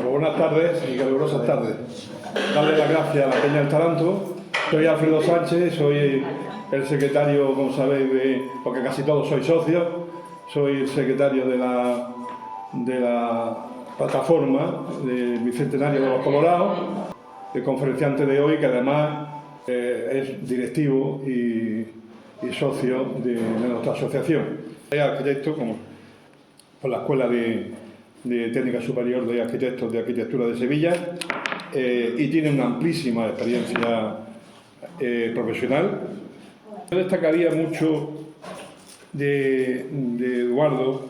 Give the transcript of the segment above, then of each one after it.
Buenas tardes y calurosas tardes. Darle las gracias a la Peña del Taranto. Soy Alfredo Sánchez, soy el secretario, como sabéis, porque casi todos sois socios, soy el secretario de la plataforma del Bicentenario de los Colorados, el conferenciante de hoy, que además es directivo y socio de nuestra asociación. Es arquitecto por la Escuela de Técnica Superior de Arquitectos de Arquitectura de Sevilla y tiene una amplísima experiencia profesional. Yo destacaría mucho de Eduardo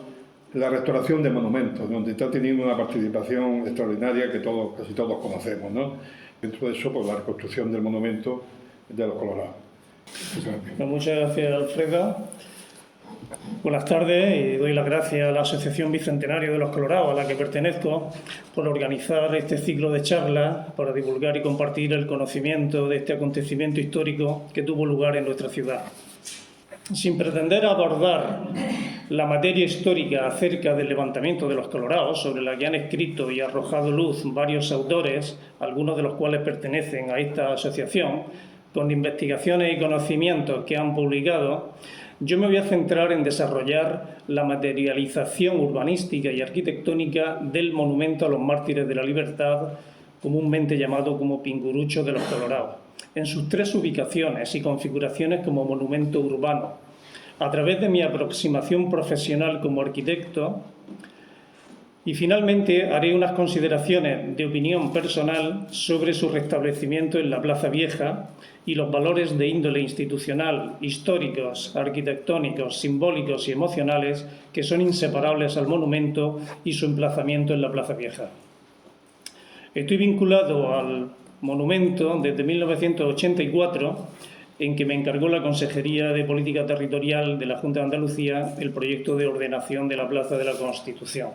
la restauración de monumentos, donde está teniendo una participación extraordinaria que casi todos conocemos, ¿no? Dentro de eso, pues la reconstrucción del monumento de los Colorados. Muchas gracias, Alfredo. Buenas tardes y doy las gracias a la Asociación Bicentenario de los Colorados, a la que pertenezco, por organizar este ciclo de charlas para divulgar y compartir el conocimiento de este acontecimiento histórico que tuvo lugar en nuestra ciudad. Sin pretender abordar la materia histórica acerca del levantamiento de los Colorados, sobre la que han escrito y arrojado luz varios autores, algunos de los cuales pertenecen a esta asociación, con investigaciones y conocimientos que han publicado, yo me voy a centrar en desarrollar la materialización urbanística y arquitectónica del monumento a los mártires de la libertad, comúnmente llamado como Pingurucho de los Colorados, en sus tres ubicaciones y configuraciones como monumento urbano, a través de mi aproximación profesional como arquitecto. Y finalmente haré unas consideraciones de opinión personal sobre su restablecimiento en la Plaza Vieja y los valores de índole institucional, históricos, arquitectónicos, simbólicos y emocionales que son inseparables al monumento y su emplazamiento en la Plaza Vieja. Estoy vinculado al monumento desde 1984, en que me encargó la Consejería de Política Territorial de la Junta de Andalucía el proyecto de ordenación de la Plaza de la Constitución.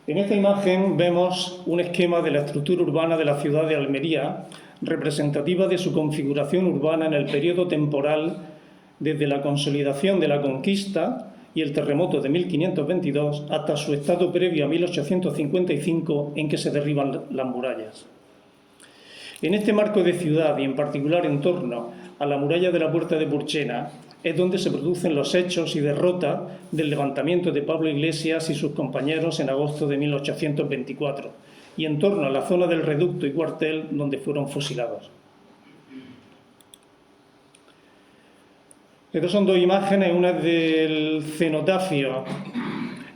En esta imagen vemos un esquema de la estructura urbana de la ciudad de Almería, representativa de su configuración urbana en el periodo temporal desde la consolidación de la conquista y el terremoto de 1522 hasta su estado previo a 1855, en que se derriban las murallas. En este marco de ciudad y en particular en torno a la muralla de la Puerta de Purchena, es donde se producen los hechos y derrota del levantamiento de Pablo Iglesias y sus compañeros en agosto de 1824, y en torno a la zona del reducto y cuartel donde fueron fusilados. Estas son dos imágenes, una del cenotafio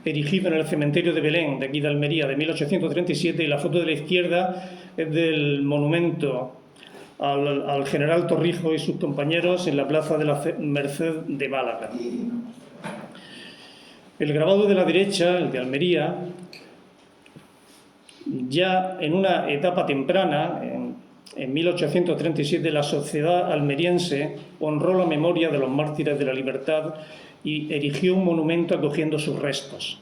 erigido en el cementerio de Belén, de aquí de Almería, de 1837, y la foto de la izquierda es del monumento al general Torrijos y sus compañeros en la Plaza de la Merced de Málaga. El grabado de la derecha, el de Almería, ya en una etapa temprana, en 1837, la sociedad almeriense honró la memoria de los mártires de la libertad y erigió un monumento acogiendo sus restos.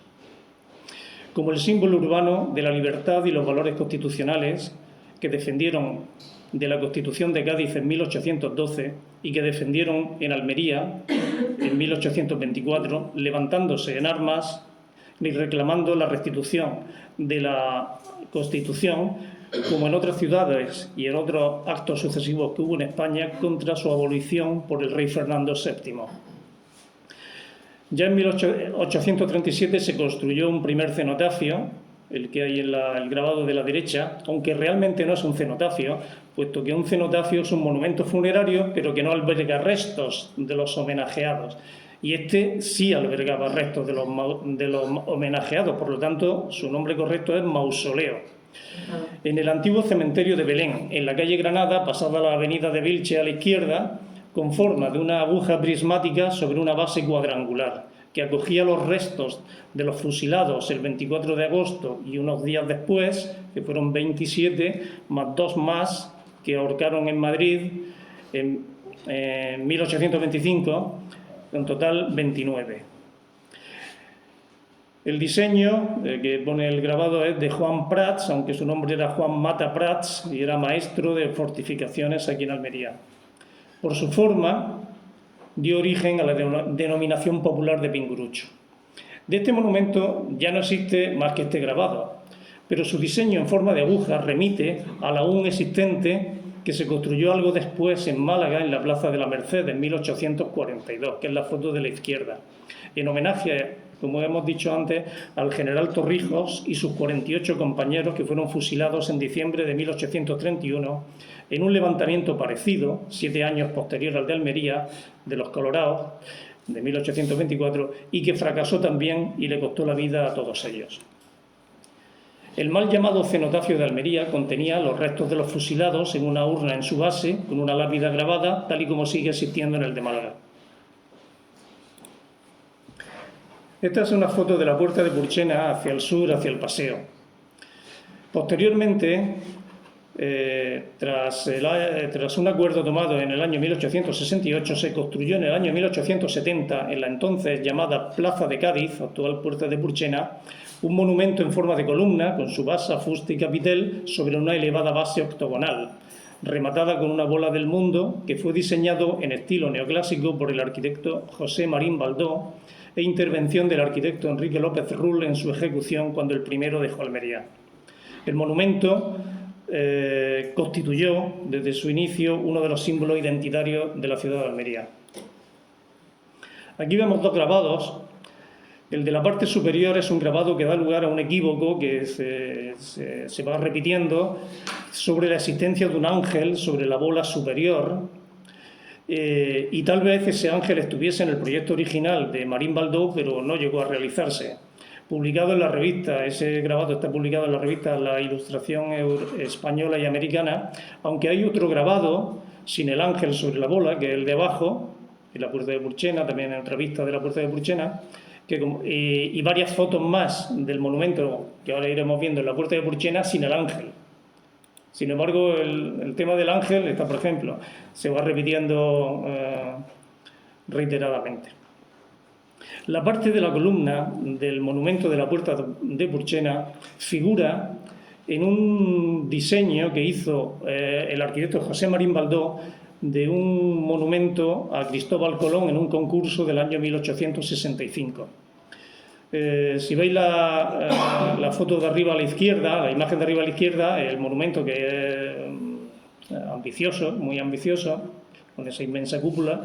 Como el símbolo urbano de la libertad y los valores constitucionales que defendieron de la Constitución de Cádiz en 1812 y que defendieron en Almería en 1824, levantándose en armas y reclamando la restitución de la Constitución, como en otras ciudades y en otros actos sucesivos que hubo en España contra su abolición por el rey Fernando VII. Ya en 1837 se construyó un primer cenotafio, el que hay en el grabado de la derecha, aunque realmente no es un cenotafio, puesto que un cenotafio es un monumento funerario, pero que no alberga restos de los homenajeados. Y este sí albergaba restos de los homenajeados, por lo tanto, su nombre correcto es mausoleo. En el antiguo cementerio de Belén, en la calle Granada, pasada la avenida de Vilche a la izquierda, con forma de una aguja prismática sobre una base cuadrangular, que acogía los restos de los fusilados el 24 de agosto y unos días después, que fueron 27, más 2 más que ahorcaron en Madrid en 1825, en total 29. El diseño que pone el grabado es de Juan Prats, aunque su nombre era Juan Mata Prats y era maestro de fortificaciones aquí en Almería. Por su forma, dio origen a la denominación popular de Pingurucho. De este monumento ya no existe más que este grabado, pero su diseño en forma de aguja remite al aún existente que se construyó algo después en Málaga, en la Plaza de la Merced, en 1842, que es la foto de la izquierda, en homenaje, como hemos dicho antes, al general Torrijos y sus 48 compañeros que fueron fusilados en diciembre de 1831 en un levantamiento parecido, 7 años posterior al de Almería, de los Colorados, de 1824, y que fracasó también y le costó la vida a todos ellos. El mal llamado cenotafio de Almería contenía los restos de los fusilados en una urna en su base, con una lápida grabada, tal y como sigue existiendo en el de Málaga. Esta es una foto de la puerta de Purchena hacia el sur, hacia el paseo. Posteriormente, tras un acuerdo tomado en el año 1868, se construyó en el año 1870, en la entonces llamada Plaza de Cádiz, actual puerta de Purchena, un monumento en forma de columna, con su base, fuste y capitel, sobre una elevada base octogonal, rematada con una bola del mundo, que fue diseñado en estilo neoclásico por el arquitecto José Marín Baldó e intervención del arquitecto Enrique López Rull en su ejecución cuando el primero dejó Almería. El monumento constituyó desde su inicio uno de los símbolos identitarios de la ciudad de Almería. Aquí vemos dos grabados. El de la parte superior es un grabado que da lugar a un equívoco que se va repitiendo sobre la existencia de un ángel sobre la bola superior, y tal vez ese ángel estuviese en el proyecto original de Marín Baldó, pero no llegó a realizarse. Publicado en la revista, ese grabado está publicado en la revista La Ilustración Española y Americana, aunque hay otro grabado sin el ángel sobre la bola, que es el de abajo, en la puerta de Purchena, también en otra vista de la puerta de Purchena, y varias fotos más del monumento que ahora iremos viendo en la puerta de Purchena sin el ángel. Sin embargo, el tema del ángel está, por ejemplo, se va repitiendo reiteradamente. La parte de la columna del monumento de la puerta de Purchena figura en un diseño que hizo el arquitecto José Marín Baldó de un monumento a Cristóbal Colón en un concurso del año 1865. Si veis la foto de arriba a la izquierda, la imagen de arriba a la izquierda, el monumento, que es ambicioso, muy ambicioso, con esa inmensa cúpula,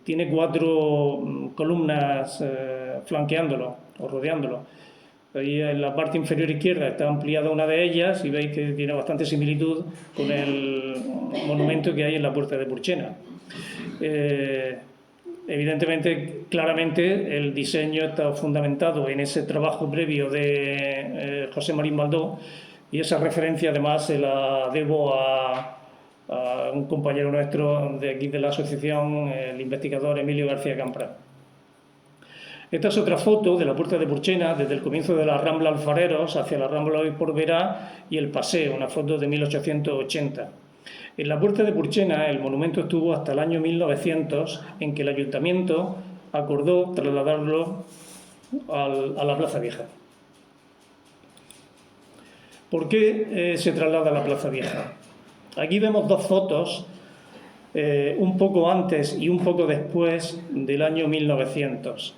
tiene 4 columnas flanqueándolo o rodeándolo. Ahí en la parte inferior izquierda está ampliada una de ellas y veis que tiene bastante similitud con el monumento que hay en la puerta de Purchena. Evidentemente, claramente, el diseño está fundamentado en ese trabajo previo de José Marín Baldó, y esa referencia además se la debo a un compañero nuestro de aquí de la asociación, el investigador Emilio García Campra. Esta es otra foto de la puerta de Purchena desde el comienzo de la Rambla Alfareros hacia la Rambla Hoy por Verá y el paseo, una foto de 1880. En la puerta de Purchena el monumento estuvo hasta el año 1900, en que el ayuntamiento acordó trasladarlo a la Plaza Vieja. ¿Por qué se traslada a la Plaza Vieja? Aquí vemos 2 fotos, un poco antes y un poco después del año 1900.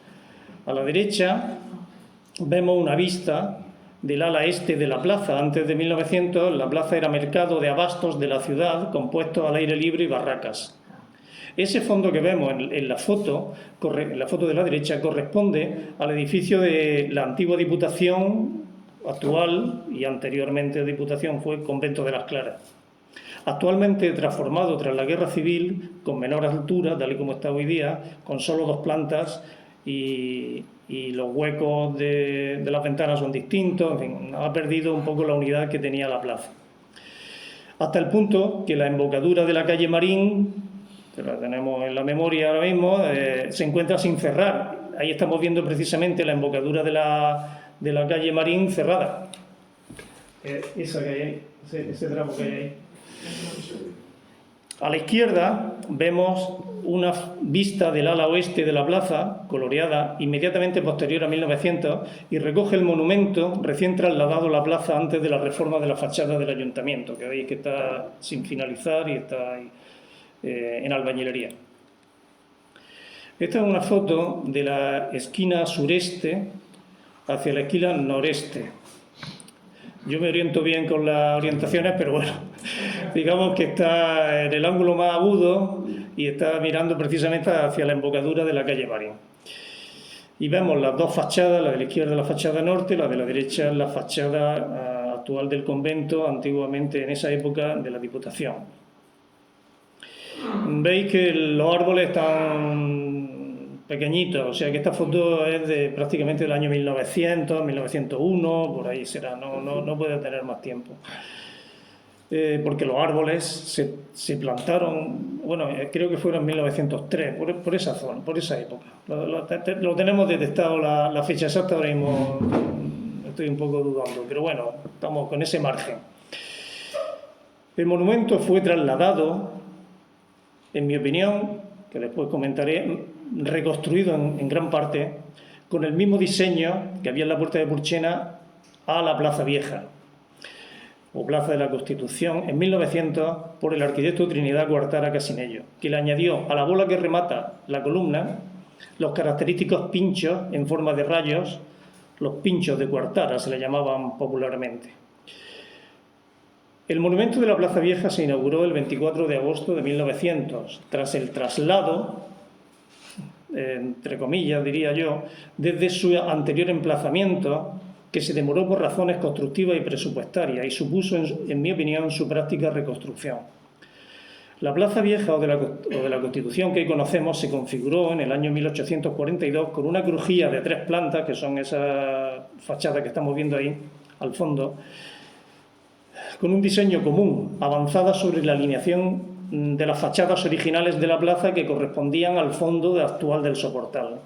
A la derecha vemos una vista del ala este de la plaza. Antes de 1900 la plaza era mercado de abastos de la ciudad, compuesto al aire libre y barracas. Ese fondo que vemos en la foto de la derecha, corresponde al edificio de la antigua Diputación, actual y anteriormente Diputación fue Convento de las Claras. Actualmente transformado tras la Guerra Civil, con menor altura, tal y como está hoy día, con solo 2 plantas, y los huecos de las ventanas son distintos. En fin, ha perdido un poco la unidad que tenía la plaza. Hasta el punto que la embocadura de la calle Marín, que la tenemos en la memoria ahora mismo, se encuentra sin cerrar. Ahí estamos viendo precisamente la embocadura de la calle Marín cerrada. Esa que hay ahí, ese tramo que hay ahí. A la izquierda vemos una vista del ala oeste de la plaza, coloreada inmediatamente posterior a 1900, y recoge el monumento recién trasladado a la plaza antes de la reforma de la fachada del ayuntamiento, que veis que está sin finalizar y está ahí, en albañilería. Esta es una foto de la esquina sureste hacia la esquina noreste. Yo me oriento bien con las orientaciones, pero bueno, digamos que está en el ángulo más agudo y está mirando precisamente hacia la embocadura de la calle Marín. Y vemos las dos fachadas, la de la izquierda la fachada norte, la de la derecha la fachada actual del convento, antiguamente en esa época de la Diputación. Veis que los árboles están pequeñitos, o sea que esta foto es de prácticamente del año 1900, 1901, por ahí será, no puede tener más tiempo. Porque los árboles se plantaron, bueno, creo que fueron en 1903, por esa zona, por esa época. Lo tenemos detectado la fecha exacta, ahora mismo estoy un poco dudando, pero bueno, estamos con ese margen. El monumento fue trasladado, en mi opinión, que después comentaré, reconstruido en gran parte, con el mismo diseño que había en la Puerta de Purchena a la Plaza Vieja, o Plaza de la Constitución, en 1900, por el arquitecto Trinidad Guartara Casinello, que le añadió a la bola que remata la columna los característicos pinchos en forma de rayos, los pinchos de Guartara se le llamaban popularmente. El monumento de la Plaza Vieja se inauguró el 24 de agosto de 1900, tras el traslado, entre comillas diría yo, desde su anterior emplazamiento, que se demoró por razones constructivas y presupuestarias y supuso, en mi opinión, su práctica reconstrucción. La Plaza Vieja o de la Constitución que hoy conocemos se configuró en el año 1842 con una crujía de 3 plantas, que son esas fachadas que estamos viendo ahí al fondo, con un diseño común, avanzada sobre la alineación de las fachadas originales de la plaza que correspondían al fondo actual del soportal.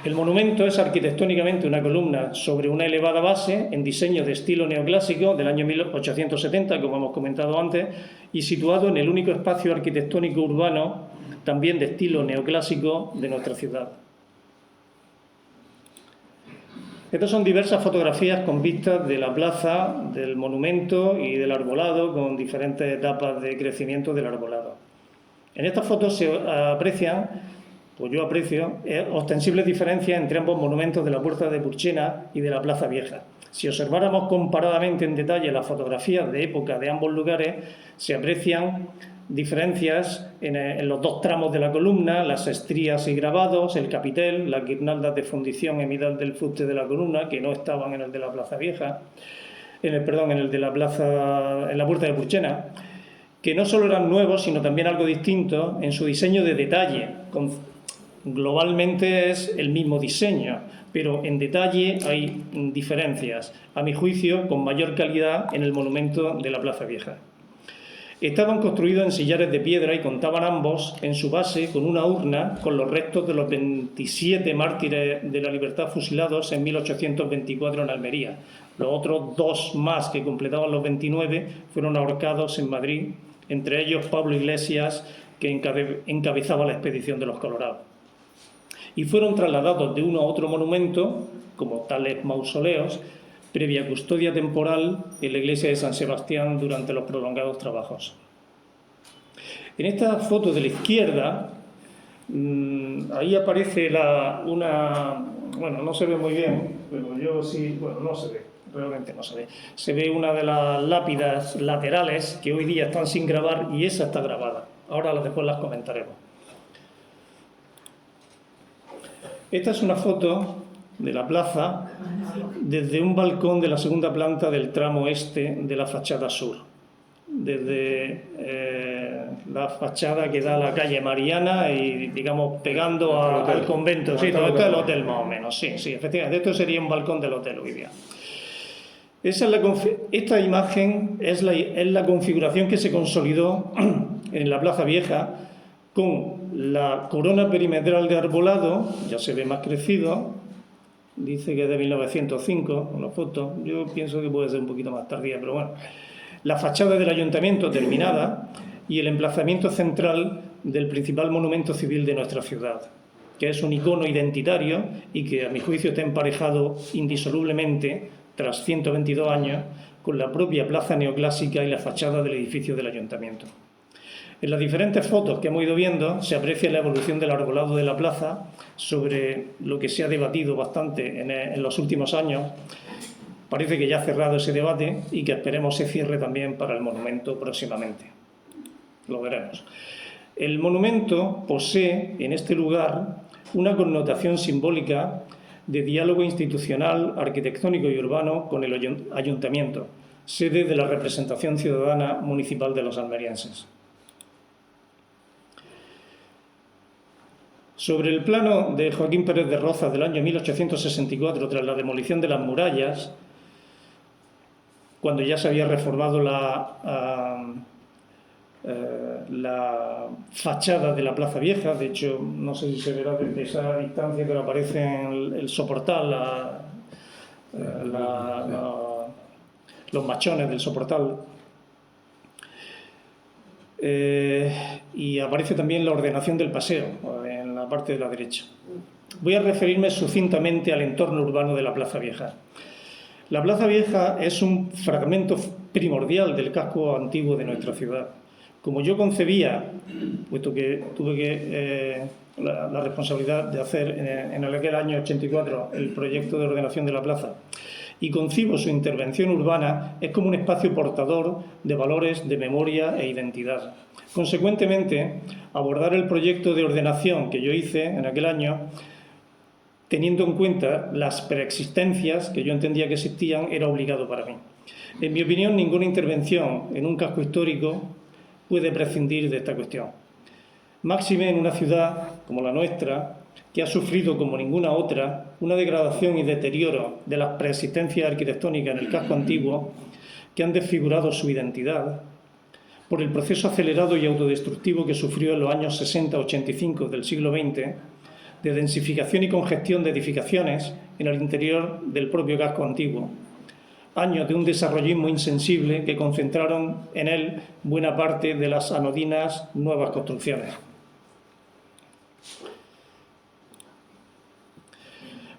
El monumento es arquitectónicamente una columna sobre una elevada base en diseño de estilo neoclásico del año 1870, como hemos comentado antes, y situado en el único espacio arquitectónico urbano, también de estilo neoclásico, de nuestra ciudad. Estas son diversas fotografías con vistas de la plaza, del monumento y del arbolado, con diferentes etapas de crecimiento del arbolado. En estas fotos se aprecian, pues yo aprecio, ostensibles diferencias entre ambos monumentos de la Puerta de Purchena y de la Plaza Vieja. Si observáramos comparadamente en detalle las fotografías de época de ambos lugares, se aprecian diferencias en los dos tramos de la columna, las estrías y grabados, el capitel, las guirnaldas de fundición en mitad del fuste de la columna, que no estaban en el de la Plaza Vieja, en la Puerta de Purchena, que no solo eran nuevos, sino también algo distintos en su diseño de detalle. Globalmente es el mismo diseño, pero en detalle hay diferencias, a mi juicio, con mayor calidad en el monumento de la Plaza Vieja. Estaban construidos en sillares de piedra y contaban ambos en su base con una urna con los restos de los 27 mártires de la libertad fusilados en 1824 en Almería. Los otros 2 más que completaban los 29 fueron ahorcados en Madrid, entre ellos Pablo Iglesias, que encabezaba la expedición de los Colorados. Y fueron trasladados de uno a otro monumento, como tales mausoleos, previa custodia temporal en la iglesia de San Sebastián durante los prolongados trabajos. En esta foto de la izquierda, ahí aparece bueno, no se ve muy bien, pero yo sí, bueno, no se ve, realmente no se ve. Se ve una de las lápidas laterales que hoy día están sin grabar y esa está grabada. Ahora después las comentaremos. Esta es una foto de la plaza desde un balcón de la segunda planta del tramo este de la fachada sur, desde la fachada que da a la calle Mariana y, digamos, pegando al convento. Sí, todo esto es el hotel más o menos, sí, efectivamente, esto sería un balcón del hotel hoy día. Esta imagen es la configuración que se consolidó en la Plaza Vieja con la corona perimetral de arbolado, ya se ve más crecido. Dice que es de 1905, una foto. Yo pienso que puede ser un poquito más tardía, pero bueno. La fachada del ayuntamiento terminada y el emplazamiento central del principal monumento civil de nuestra ciudad, que es un icono identitario y que, a mi juicio, está emparejado indisolublemente, tras 122 años, con la propia plaza neoclásica y la fachada del edificio del Ayuntamiento. En las diferentes fotos que hemos ido viendo se aprecia la evolución del arbolado de la plaza, sobre lo que se ha debatido bastante en los últimos años. Parece que ya ha cerrado ese debate y que esperemos se cierre también para el monumento próximamente. Lo veremos. El monumento posee en este lugar una connotación simbólica de diálogo institucional, arquitectónico y urbano con el Ayuntamiento, sede de la representación ciudadana municipal de los almerienses. Sobre el plano de Joaquín Pérez de Rozas del año 1864, tras la demolición de las murallas, cuando ya se había reformado la fachada de la Plaza Vieja, de hecho, no sé si se verá desde esa distancia, pero aparece en el soportal, los machones del soportal, y aparece también la ordenación del paseo en la parte de la derecha. Voy a referirme sucintamente al entorno urbano de la Plaza Vieja. La Plaza Vieja es un fragmento primordial del casco antiguo de nuestra ciudad. Como yo concebía, puesto que tuve la responsabilidad de hacer en aquel año 84 el proyecto de ordenación de la plaza, y concibo su intervención urbana, es como un espacio portador de valores de memoria e identidad. Consecuentemente, abordar el proyecto de ordenación que yo hice en aquel año, teniendo en cuenta las preexistencias que yo entendía que existían, era obligado para mí. En mi opinión, ninguna intervención en un casco histórico puede prescindir de esta cuestión. Máxime en una ciudad como la nuestra, que ha sufrido como ninguna otra una degradación y deterioro de las preexistencias arquitectónicas en el casco antiguo, que han desfigurado su identidad, por el proceso acelerado y autodestructivo que sufrió en los años 60-85 del siglo XX, de densificación y congestión de edificaciones en el interior del propio casco antiguo. Años de un desarrollismo insensible que concentraron en él buena parte de las anodinas nuevas construcciones.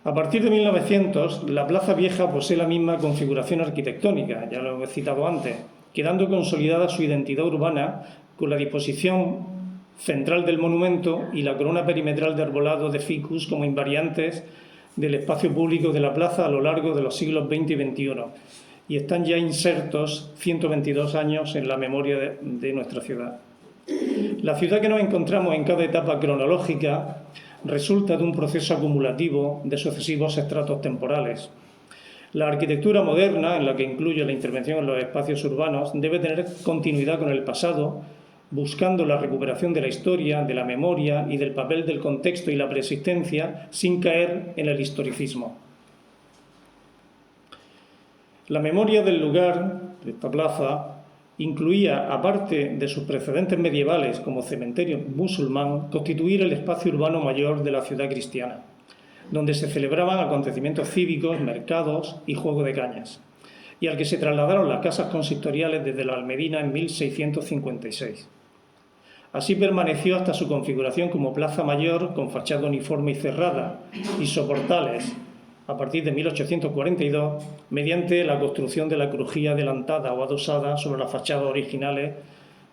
A partir de 1900, la Plaza Vieja posee la misma configuración arquitectónica, ya lo he citado antes, quedando consolidada su identidad urbana con la disposición central del monumento y la corona perimetral de arbolado de ficus como invariantes del espacio público de la plaza a lo largo de los siglos XX y XXI, y están ya insertos 122 años en la memoria de nuestra ciudad. La ciudad que nos encontramos en cada etapa cronológica resulta de un proceso acumulativo de sucesivos estratos temporales. La arquitectura moderna, en la que incluye la intervención en los espacios urbanos, debe tener continuidad con el pasado, buscando la recuperación de la historia, de la memoria y del papel del contexto y la preexistencia, sin caer en el historicismo. La memoria del lugar, de esta plaza, incluía, aparte de sus precedentes medievales como cementerio musulmán, constituir el espacio urbano mayor de la ciudad cristiana, donde se celebraban acontecimientos cívicos, mercados y juego de cañas, y al que se trasladaron las casas consistoriales desde la Almedina en 1656. Así permaneció hasta su configuración como plaza mayor con fachada uniforme y cerrada y soportales a partir de 1842, mediante la construcción de la crujía adelantada o adosada sobre las fachadas originales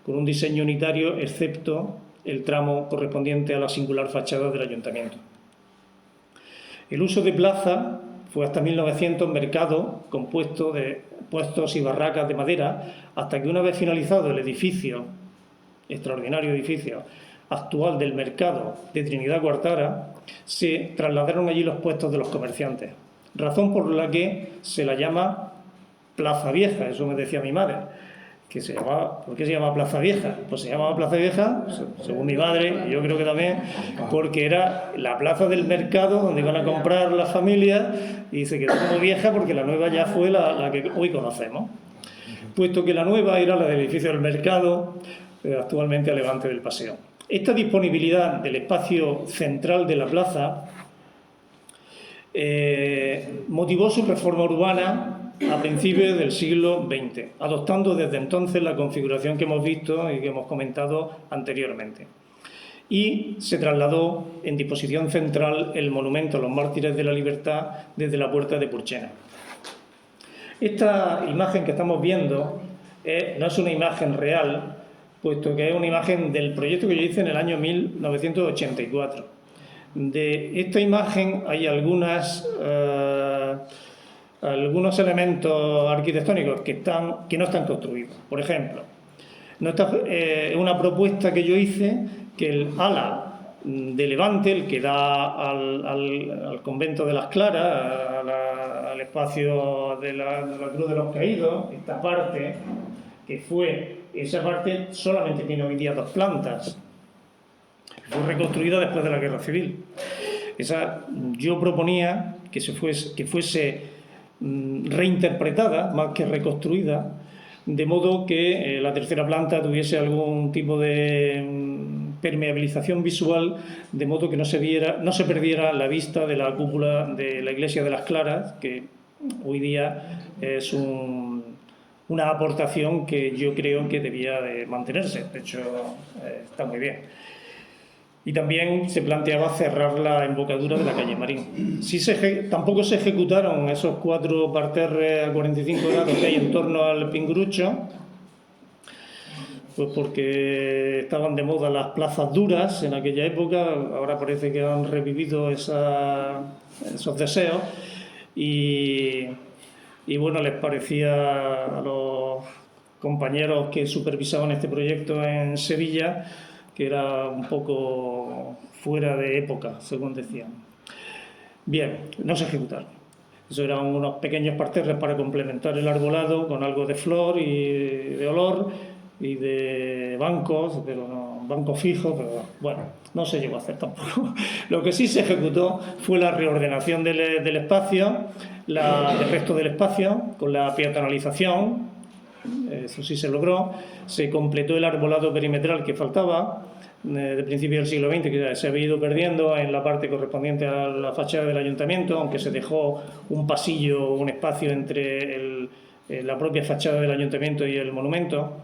con un diseño unitario, excepto el tramo correspondiente a la singular fachada del Ayuntamiento. El uso de plaza fue hasta 1900 mercado compuesto de puestos y barracas de madera, hasta que una vez finalizado el edificio, extraordinario edificio actual del mercado de Trinidad Guartara, se trasladaron allí los puestos de los comerciantes, razón por la que se la llama Plaza Vieja. Eso me decía mi madre, que se llamaba, ¿por qué se llama Plaza Vieja? Pues se llamaba Plaza Vieja, según mi madre, y yo creo que también, porque era la plaza del mercado donde iban a comprar las familias, y se quedó como vieja porque la nueva ya fue la que hoy conocemos, puesto que la nueva era la del edificio del mercado, actualmente a levante del paseo. Esta disponibilidad del espacio central de la plaza motivó su reforma urbana a principios del siglo XX, adoptando desde entonces la configuración que hemos visto y que hemos comentado anteriormente. Y se trasladó en disposición central el monumento a los mártires de la libertad desde la puerta de Purchena. Esta imagen que estamos viendo no es una imagen real, puesto que es una imagen del proyecto que yo hice en el año 1984. De esta imagen hay algunos elementos arquitectónicos que no están construidos. Por ejemplo, es una propuesta que yo hice que el ala de Levante, el que da al convento de las Claras, al espacio de la Cruz de los Caídos, esta parte, esa parte solamente tiene hoy día 2 plantas. Fue reconstruida después de la Guerra Civil. Yo proponía que fuese reinterpretada más que reconstruida, de modo que la tercera planta tuviese algún tipo de permeabilización visual, de modo que no se perdiera la vista de la cúpula de la iglesia de las Claras, que hoy día es una aportación que yo creo que debía de mantenerse. De hecho, está muy bien. Y también se planteaba cerrar la embocadura de la calle Marín. Tampoco se ejecutaron esos 4 parterres a 45 grados que hay en torno al Pingurucho, pues porque estaban de moda las plazas duras en aquella época. Ahora parece que han revivido esos deseos y bueno, les parecía a los compañeros que supervisaban este proyecto en Sevilla que era un poco fuera de época, según decían. Bien, no se ejecutaron. Eso eran unos pequeños parterres para complementar el arbolado con algo de flor y de olor y de bancos, pero no, bancos fijos, pero bueno, no se llegó a hacer tampoco. Lo que sí se ejecutó fue la reordenación del espacio, del resto del espacio, con la peatonalización. Eso sí se logró. Se completó el arbolado perimetral que faltaba de principios del siglo XX, que se había ido perdiendo en la parte correspondiente a la fachada del ayuntamiento, aunque se dejó un pasillo, un espacio entre la propia fachada del ayuntamiento y el monumento.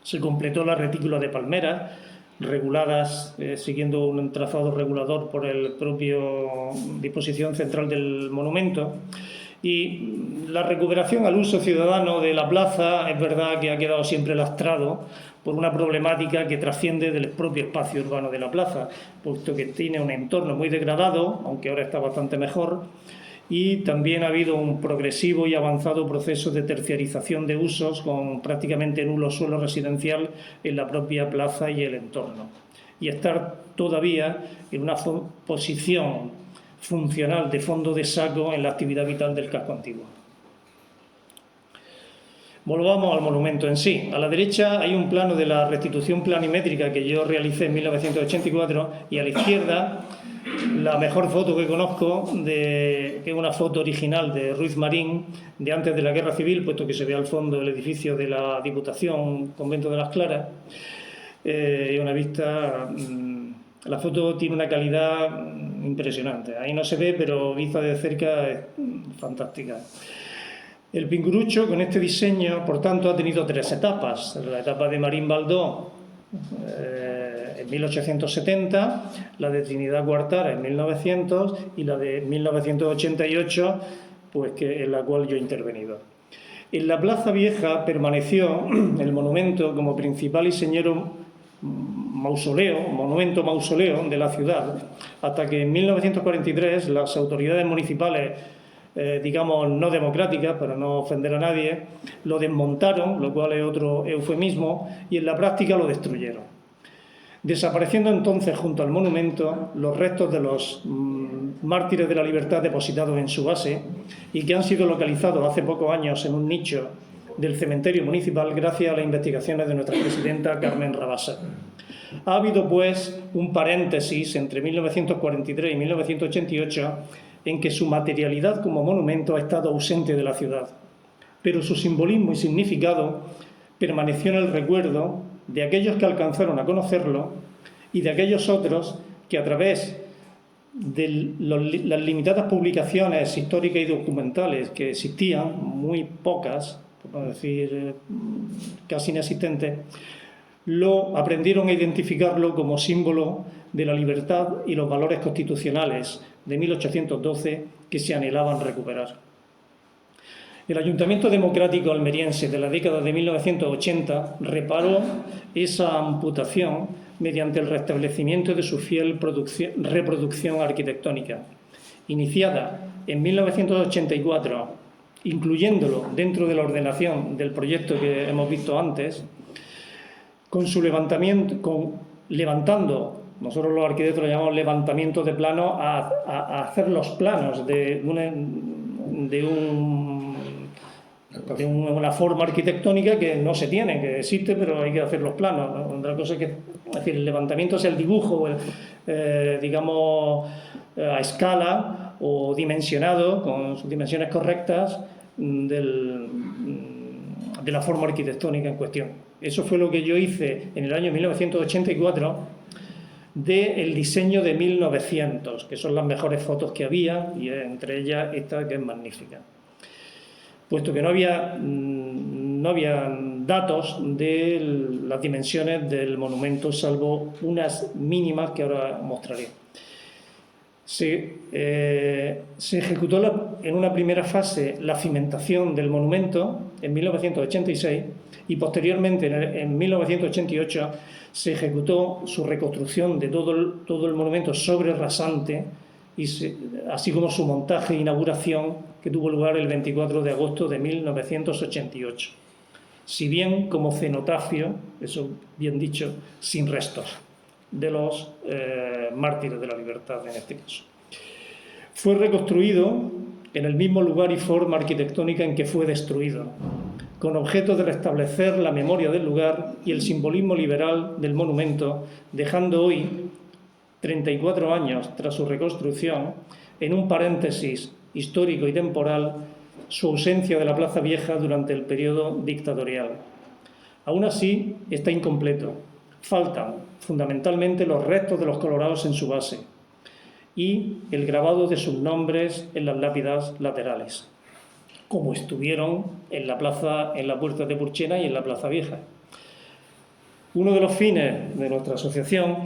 Se completó la retícula de palmeras, reguladas siguiendo un trazado regulador por el propio disposición central del monumento. Y la recuperación al uso ciudadano de la plaza es verdad que ha quedado siempre lastrado por una problemática que trasciende del propio espacio urbano de la plaza, puesto que tiene un entorno muy degradado, aunque ahora está bastante mejor, y también ha habido un progresivo y avanzado proceso de terciarización de usos con prácticamente nulo suelo residencial en la propia plaza y el entorno. Y estar todavía en una posición funcional de fondo de saco en la actividad vital del casco antiguo. Volvamos al monumento en sí. A la derecha hay un plano de la restitución planimétrica que yo realicé en 1984 y a la izquierda la mejor foto que conozco, que es una foto original de Ruiz Marín de antes de la Guerra Civil, puesto que se ve al fondo el edificio de la Diputación, Convento de las Claras, y una vista. La foto tiene una calidad impresionante. Ahí no se ve, pero vista de cerca es fantástica. El Pingurucho, con este diseño, por tanto, ha tenido 3 etapas. La etapa de Marín Baldó en 1870, la de Trinidad Guartara en 1900 y la de 1988, pues en la cual yo he intervenido. En la Plaza Vieja permaneció el monumento como principal y señero monumento mausoleo de la ciudad, hasta que en 1943 las autoridades municipales, digamos no democráticas, para no ofender a nadie, lo desmontaron, lo cual es otro eufemismo, y en la práctica lo destruyeron, desapareciendo entonces junto al monumento los restos de los mártires de la libertad depositados en su base y que han sido localizados hace pocos años en un nicho del cementerio municipal gracias a las investigaciones de nuestra presidenta Carmen Rabasa. Ha habido, pues, un paréntesis entre 1943 y 1988 en que su materialidad como monumento ha estado ausente de la ciudad, pero su simbolismo y significado permaneció en el recuerdo de aquellos que alcanzaron a conocerlo y de aquellos otros que a través las limitadas publicaciones históricas y documentales que existían, muy pocas, por no decir casi inexistentes, lo aprendieron a identificarlo como símbolo de la libertad y los valores constitucionales de 1812 que se anhelaban recuperar. El Ayuntamiento Democrático Almeriense de la década de 1980 reparó esa amputación mediante el restablecimiento de su fiel reproducción arquitectónica, iniciada en 1984, incluyéndolo dentro de la ordenación del proyecto que hemos visto antes, con su levantando, nosotros los arquitectos lo llamamos levantamiento de plano, a hacer los planos de una forma arquitectónica que no se tiene, que existe, pero hay que hacer los planos, ¿no? Otra cosa es que, es decir, el levantamiento es el dibujo, digamos, a escala o dimensionado, con sus dimensiones correctas, de la forma arquitectónica en cuestión. Eso fue lo que yo hice en el año 1984 del diseño de 1900, que son las mejores fotos que había, y entre ellas esta, que es magnífica. Puesto que no había datos de las dimensiones del monumento, salvo unas mínimas que ahora mostraré. Se ejecutó en una primera fase la cimentación del monumento en 1986 y posteriormente, en 1988, se ejecutó su reconstrucción de todo el monumento sobre rasante, así como su montaje e inauguración, que tuvo lugar el 24 de agosto de 1988. Si bien como cenotafio, eso bien dicho, sin restos de los mártires de la libertad en este caso. Fue reconstruido en el mismo lugar y forma arquitectónica en que fue destruido, con objeto de restablecer la memoria del lugar y el simbolismo liberal del monumento, dejando hoy, 34 años tras su reconstrucción, en un paréntesis histórico y temporal, su ausencia de la Plaza Vieja durante el periodo dictatorial. Aún así, está incompleto. Faltan, fundamentalmente, los restos de los colorados en su base y el grabado de sus nombres en las lápidas laterales, como estuvieron en la puerta de Purchena y en la Plaza Vieja. Uno de los fines de nuestra asociación,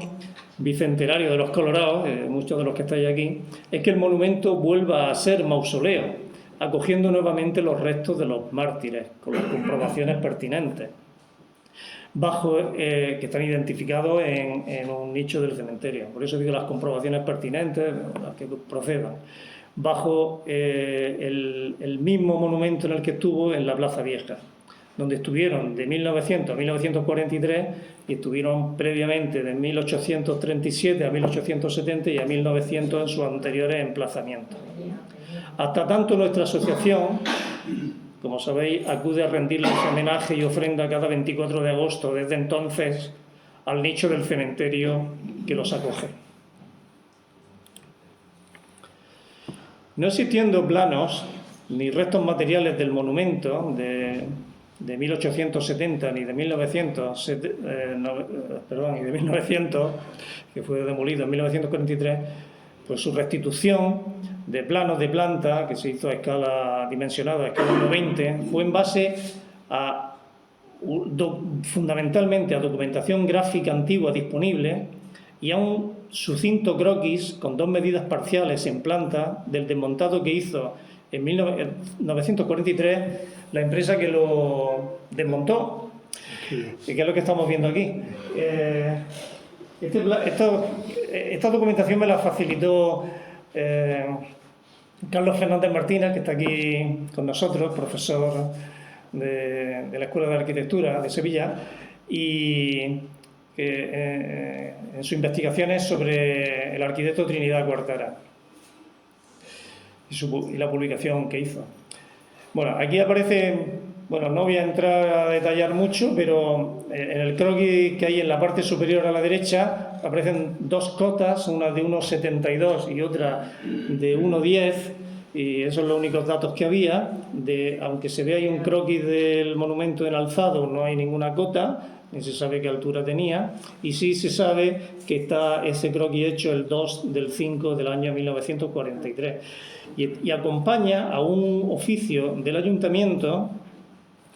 Bicentenario de los Colorados, muchos de los que estáis aquí, es que el monumento vuelva a ser mausoleo, acogiendo nuevamente los restos de los mártires, con las comprobaciones pertinentes, que están identificados en un nicho del cementerio. Por eso digo las comprobaciones pertinentes, las que procedan, bajo el mismo monumento en el que estuvo en la Plaza Vieja, donde estuvieron de 1900 a 1943 y estuvieron previamente de 1837 a 1870 y a 1900 en sus anteriores emplazamientos. Hasta tanto nuestra asociación, como sabéis, acude a rendirles homenaje y ofrenda cada 24 de agosto desde entonces al nicho del cementerio que los acoge. No existiendo planos ni restos materiales del monumento de 1870 ni de 1900, que fue demolido en 1943, pues su restitución de planos de planta, que se hizo a escala dimensionada, a escala 1:20, fue en base fundamentalmente a documentación gráfica antigua disponible y a un sucinto croquis con 2 medidas parciales en planta del desmontado que hizo en 1943 la empresa que lo desmontó, que es lo que estamos viendo aquí. Esta documentación me la facilitó Carlos Fernández Martínez, que está aquí con nosotros, profesor de la Escuela de Arquitectura de Sevilla, y en sus investigaciones sobre el arquitecto Trinidad Guardara y la publicación que hizo. Bueno, aquí aparece, no voy a entrar a detallar mucho, pero en el croquis que hay en la parte superior a la derecha aparecen 2 cotas, una de 1,72 y otra de 1,10, y esos son los únicos datos que había. Aunque se ve ahí un croquis del monumento en alzado, no hay ninguna cota, ni se sabe qué altura tenía, y sí se sabe que está ese croquis hecho el 2 del 5 del año 1943. Y acompaña a un oficio del ayuntamiento,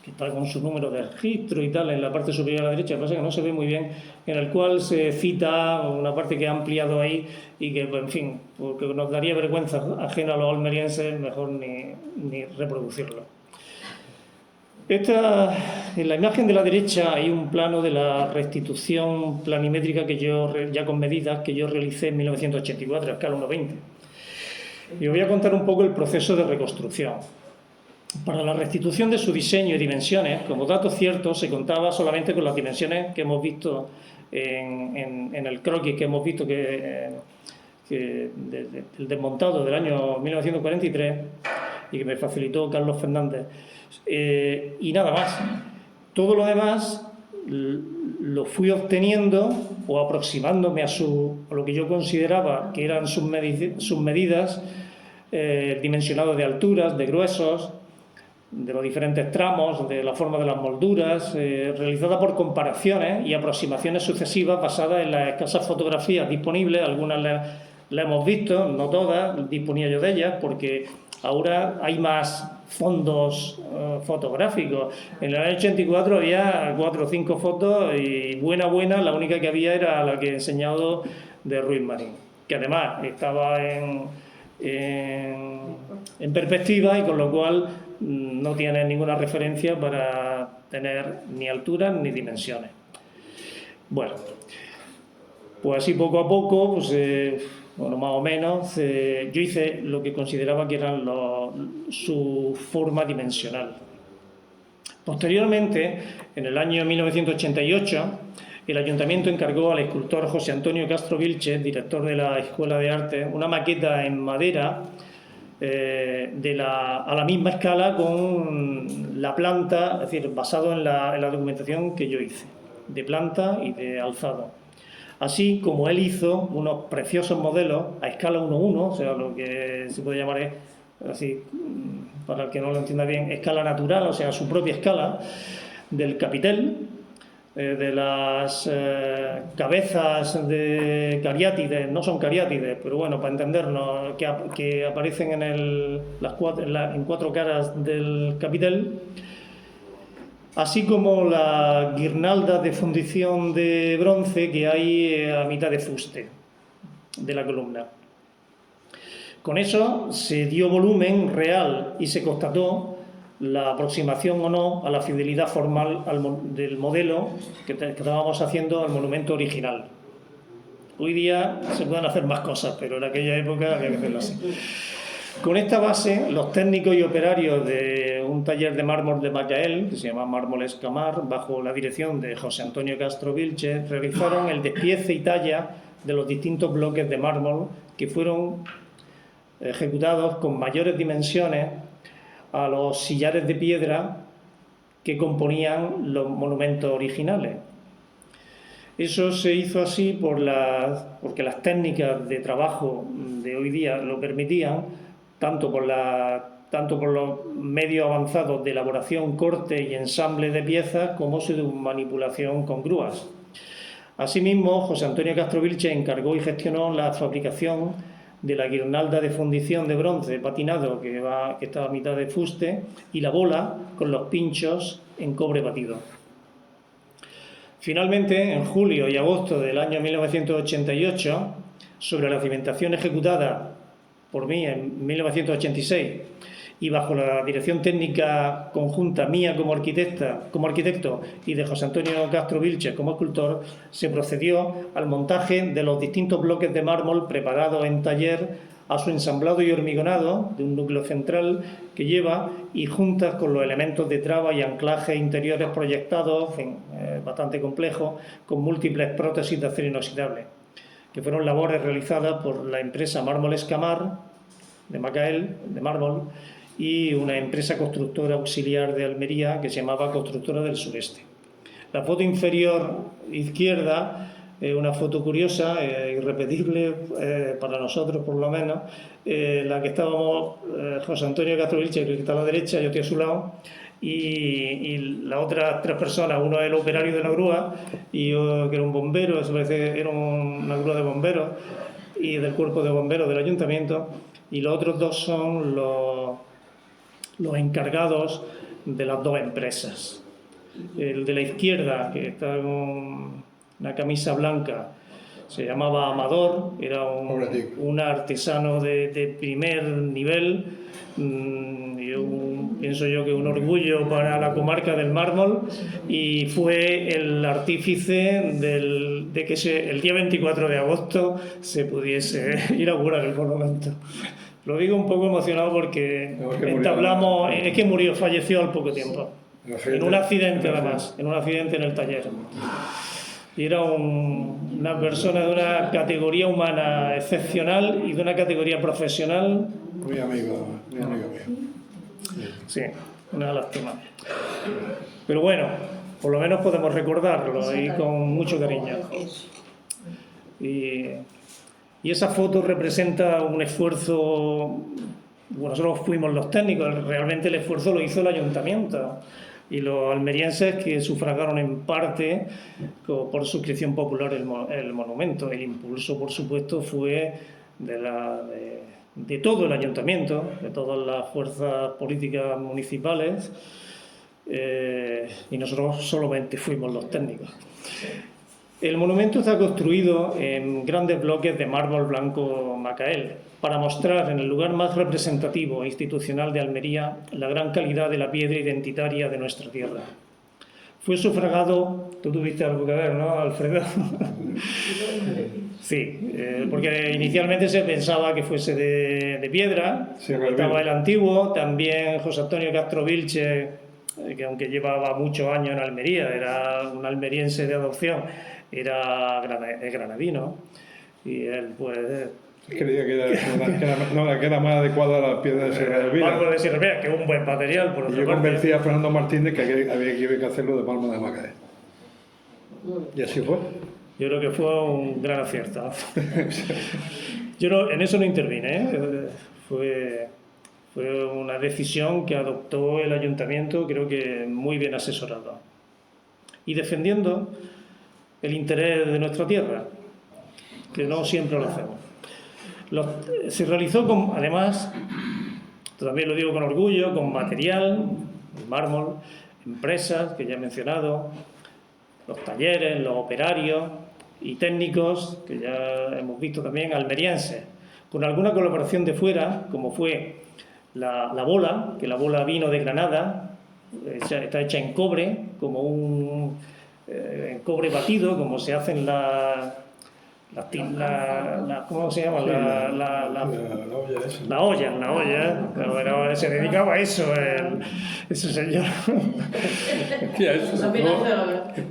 que está con su número de registro y tal, en la parte superior a la derecha, pasa que no se ve muy bien, en el cual se cita una parte que ha ampliado ahí y que, en fin, porque nos daría vergüenza ajena a los almerienses, mejor ni reproducirlo. En la imagen de la derecha hay un plano de la restitución planimétrica ya con medidas, que yo realicé en 1984, a escala 1:20. Y os voy a contar un poco el proceso de reconstrucción. Para la restitución de su diseño y dimensiones, como dato cierto, se contaba solamente con las dimensiones que hemos visto en el croquis que hemos visto el desmontado del año 1943 y que me facilitó Carlos Fernández. Y nada más. Todo lo demás lo fui obteniendo o aproximándome a lo que yo consideraba que eran sus medidas, dimensionado de alturas, de gruesos, de los diferentes tramos, de la forma de las molduras, realizada por comparaciones y aproximaciones sucesivas basadas en las escasas fotografías disponibles. Algunas las hemos visto, no todas, disponía yo de ellas, porque ahora hay más fondos fotográficos. En el año 84 había 4 o 5 fotos y buena, la única que había era la que he enseñado de Ruiz Marín, que además estaba en perspectiva y con lo cual no tiene ninguna referencia para tener ni alturas ni dimensiones. Bueno, pues así poco a poco, pues, bueno, más o menos, yo hice lo que consideraba que eran su forma dimensional. Posteriormente, en el año 1988, el ayuntamiento encargó al escultor José Antonio Castro Vilches, director de la Escuela de Arte, una maqueta en madera a la misma escala con la planta, es decir, basado en la documentación que yo hice, de planta y de alzado. Así como él hizo unos preciosos modelos a escala 1:1, o sea, lo que se puede llamar, así, para el que no lo entienda bien, escala natural, o sea, su propia escala, del capitel, de las cabezas de cariátides, no son cariátides, pero bueno, para entendernos, que aparecen en 4 caras del capitel, así como las guirnaldas de fundición de bronce que hay a mitad de fuste de la columna. Con eso se dio volumen real y se constató la aproximación o no a la fidelidad formal del modelo que estábamos haciendo al monumento original. Hoy día se pueden hacer más cosas, pero en aquella época había que hacerlo así. Con esta base, los técnicos y operarios de un taller de mármol de Macael, que se llama Mármoles Camar, bajo la dirección de José Antonio Castro Vilches, realizaron el despiece y talla de los distintos bloques de mármol que fueron ejecutados con mayores dimensiones a los sillares de piedra que componían los monumentos originales. Eso se hizo así porque las técnicas de trabajo de hoy día lo permitían, tanto por los medios avanzados de elaboración, corte y ensamble de piezas, como su manipulación con grúas. Asimismo, José Antonio Castro Vilches encargó y gestionó la fabricación de la guirnalda de fundición de bronce patinado que está a mitad de fuste y la bola con los pinchos en cobre batido. Finalmente, en julio y agosto del año 1988, sobre la cimentación ejecutada por mí en 1986 y bajo la dirección técnica conjunta mía como arquitecto y de José Antonio Castro Vilches como escultor, se procedió al montaje de los distintos bloques de mármol preparados en taller, a su ensamblado y hormigonado de un núcleo central que lleva y juntas con los elementos de traba y anclaje interiores proyectados, en fin, bastante complejo, con múltiples prótesis de acero inoxidable, que fueron labores realizadas por la empresa Mármoles Camar de Macael, de mármol, y una empresa constructora auxiliar de Almería que se llamaba Constructora del Sureste. La foto inferior izquierda una foto curiosa, irrepetible para nosotros por lo menos, la que estábamos José Antonio Castro Vilche, que está a la derecha, yo estoy a su lado, y las otras 3 personas, uno es el operario de la grúa, y yo, que era un bombero, eso parece que era una grúa de bomberos, y del cuerpo de bomberos del ayuntamiento, y los otros 2 son los encargados de las 2 empresas. El de la izquierda, que está con una camisa blanca, se llamaba Amador, era un artesano de primer nivel, pienso yo que un orgullo para la comarca del mármol, y fue el artífice de que el día 24 de agosto se pudiese inaugurar el monumento. Lo digo un poco emocionado porque entablamos, es que falleció al poco tiempo, en un accidente además, en un accidente en el taller. Y era una persona de una categoría humana excepcional y de una categoría profesional. Muy amigo mío. Sí, una lástima. Pero bueno, por lo menos podemos recordarlo y con mucho cariño. Y esa foto representa un esfuerzo. Bueno, nosotros fuimos los técnicos, realmente el esfuerzo lo hizo el ayuntamiento y los almerienses, que sufragaron en parte por suscripción popular el monumento. El impulso, por supuesto, fue de todo el ayuntamiento, de todas las fuerzas políticas municipales, y nosotros solamente fuimos los técnicos. El monumento está construido en grandes bloques de mármol blanco Macael, para mostrar en el lugar más representativo e institucional de Almería la gran calidad de la piedra identitaria de nuestra tierra. Fue sufragado, tú tuviste algo que ver, ¿no, Alfredo? Sí, porque inicialmente se pensaba que fuese de piedra, sí, estaba el antiguo, también José Antonio Castro Vilche, que aunque llevaba muchos años en Almería, era un almeriense de adopción, era granadino, y él pues... Creía que era más adecuada a la piedra de Sierra de Elvira. Mármol de Sierra de Elvira, que es un buen material, por otra parte. Yo convencí a Fernando Martínez que había que hacerlo de mármol de Macael. Y así fue. Yo creo que fue un gran acierto. Yo en eso no intervine, ¿eh? Fue una decisión que adoptó el ayuntamiento, creo que muy bien asesorada. Y defendiendo el interés de nuestra tierra, que no siempre lo hacemos. Se realizó además, también lo digo con orgullo, con material, mármol, empresas que ya he mencionado, los talleres, los operarios y técnicos, que ya hemos visto también, almerienses, con alguna colaboración de fuera, como fue la bola, que la bola vino de Granada, está hecha en cobre, como en cobre batido, como se hacen ¿cómo se llama? La olla, pero se dedicaba a eso ese señor.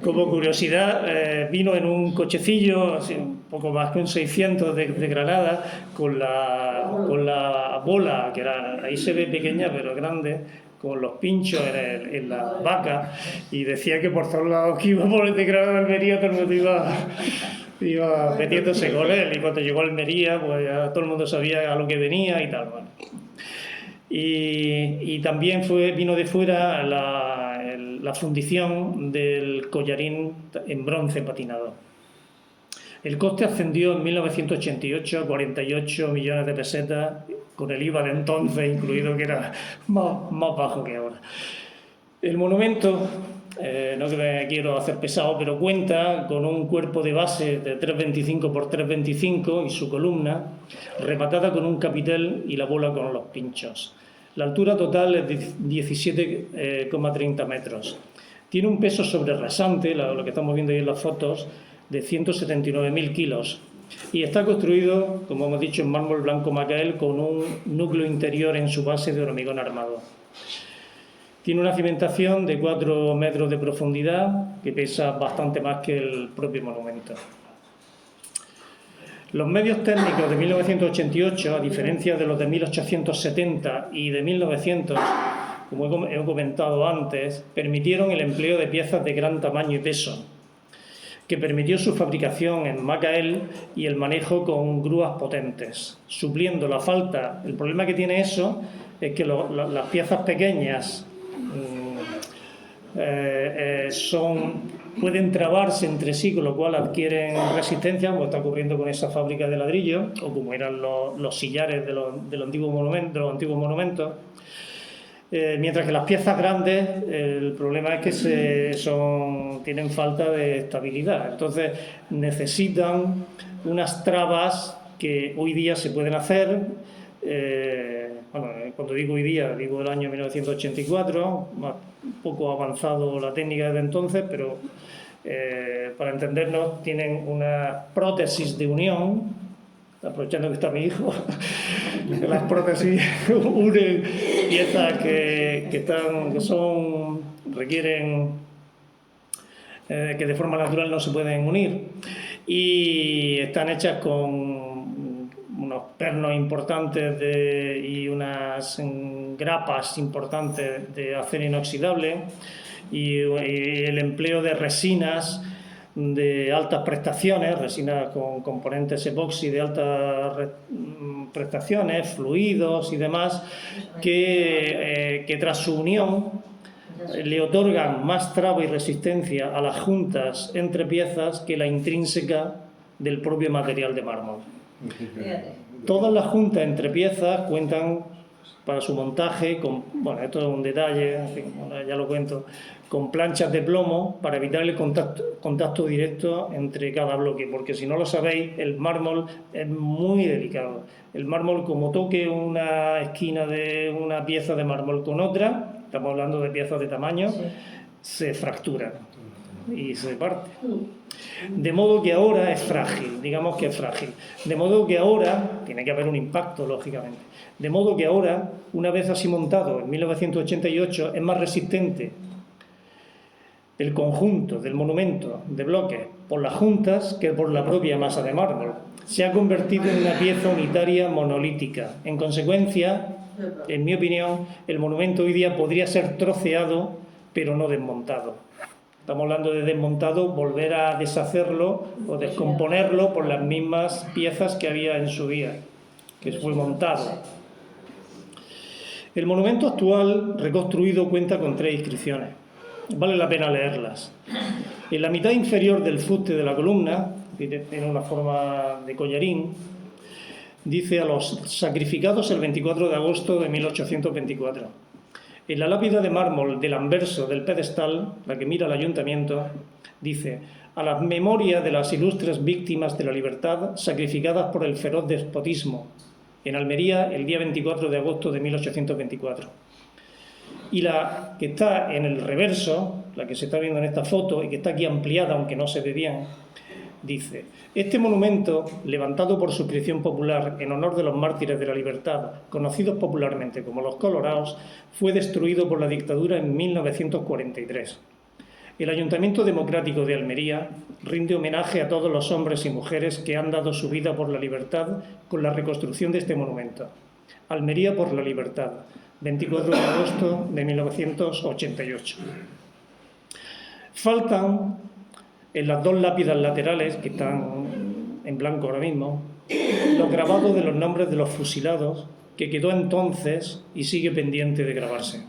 Como curiosidad, vino en un cochecillo, así, un poco más que un 600 de Granada, con la bola, que ahí se ve pequeña pero grande, con los pinchos en la vaca, y decía que por todos lados que iba por el de Granada de Almería, todo el mundo iba metiéndose con él, y cuando llegó a Almería pues ya todo el mundo sabía a lo que venía y tal. Bueno. Y también vino de fuera la fundición del collarín en bronce patinado. El coste ascendió en 1988 a 48 millones de pesetas, con el IVA de entonces incluido, que era más bajo que ahora. El monumento, no que me quiero hacer pesado, pero cuenta con un cuerpo de base de 3,25 por 3,25 y su columna, rematada con un capitel y la bola con los pinchos. La altura total es de 17,30 metros. Tiene un peso sobrerasante, lo que estamos viendo ahí en las fotos, de 179.000 kilos. Y está construido, como hemos dicho, en mármol blanco Macael, con un núcleo interior en su base de hormigón armado. Tiene una cimentación de 4 metros de profundidad, que pesa bastante más que el propio monumento. Los medios técnicos de 1988, a diferencia de los de 1870 y de 1900, como he comentado antes, permitieron el empleo de piezas de gran tamaño y peso, que permitió su fabricación en Macael y el manejo con grúas potentes, supliendo la falta. El problema que tiene eso es que las piezas pequeñas pueden trabarse entre sí, con lo cual adquieren resistencia, como está ocurriendo con esa fábrica de ladrillo, o como eran los sillares de los antiguos monumentos. Mientras que las piezas grandes, el problema es que tienen falta de estabilidad. Entonces necesitan unas trabas que hoy día se pueden hacer. Cuando digo hoy día, digo el año 1984, un poco avanzado la técnica desde entonces, pero para entendernos, tienen una prótesis de unión, aprovechando que está mi hijo. Las prótesis unen piezas requieren que de forma natural no se pueden unir, y están hechas con unos pernos importantes y unas grapas importantes de acero inoxidable, y el empleo de resinas de altas prestaciones, resinas con componentes epoxi de altas prestaciones, fluidos y demás, que tras su unión le otorgan más traba y resistencia a las juntas entre piezas que la intrínseca del propio material de mármol. Todas las juntas entre piezas cuentan para su montaje esto es un detalle, en fin, ya lo cuento, con planchas de plomo para evitar el contacto directo entre cada bloque, porque si no lo sabéis, el mármol es muy delicado. El mármol, como toque una esquina de una pieza de mármol con otra, estamos hablando de piezas de tamaño, se fractura y se parte. De modo que ahora es frágil, digamos que es frágil. De modo que ahora, tiene que haber un impacto, lógicamente. De modo que ahora, una vez así montado, en 1988, es más resistente el conjunto del monumento de bloques por las juntas que por la propia masa de mármol. Se ha convertido en una pieza unitaria monolítica. En consecuencia, en mi opinión, el monumento hoy día podría ser troceado, pero no desmontado. Estamos hablando de desmontado, volver a deshacerlo o descomponerlo por las mismas piezas que había en su día, que fue montado. El monumento actual reconstruido cuenta con 3 inscripciones. Vale la pena leerlas. En la mitad inferior del fuste de la columna, que tiene una forma de collarín, dice: a los sacrificados el 24 de agosto de 1824. En la lápida de mármol del anverso del pedestal, la que mira al ayuntamiento, dice: a las memorias de las ilustres víctimas de la libertad sacrificadas por el feroz despotismo, en Almería el día 24 de agosto de 1824. Y la que está en el reverso, la que se está viendo en esta foto y que está aquí ampliada, aunque no se ve bien, dice: este monumento, levantado por suscripción popular en honor de los mártires de la libertad, conocidos popularmente como los Colorados, fue destruido por la dictadura en 1943. El Ayuntamiento Democrático de Almería rinde homenaje a todos los hombres y mujeres que han dado su vida por la libertad con la reconstrucción de este monumento. Almería por la libertad, 24 de agosto de 1988. Faltan en las 2 lápidas laterales, que están en blanco ahora mismo, los grabados de los nombres de los fusilados, que quedó entonces y sigue pendiente de grabarse.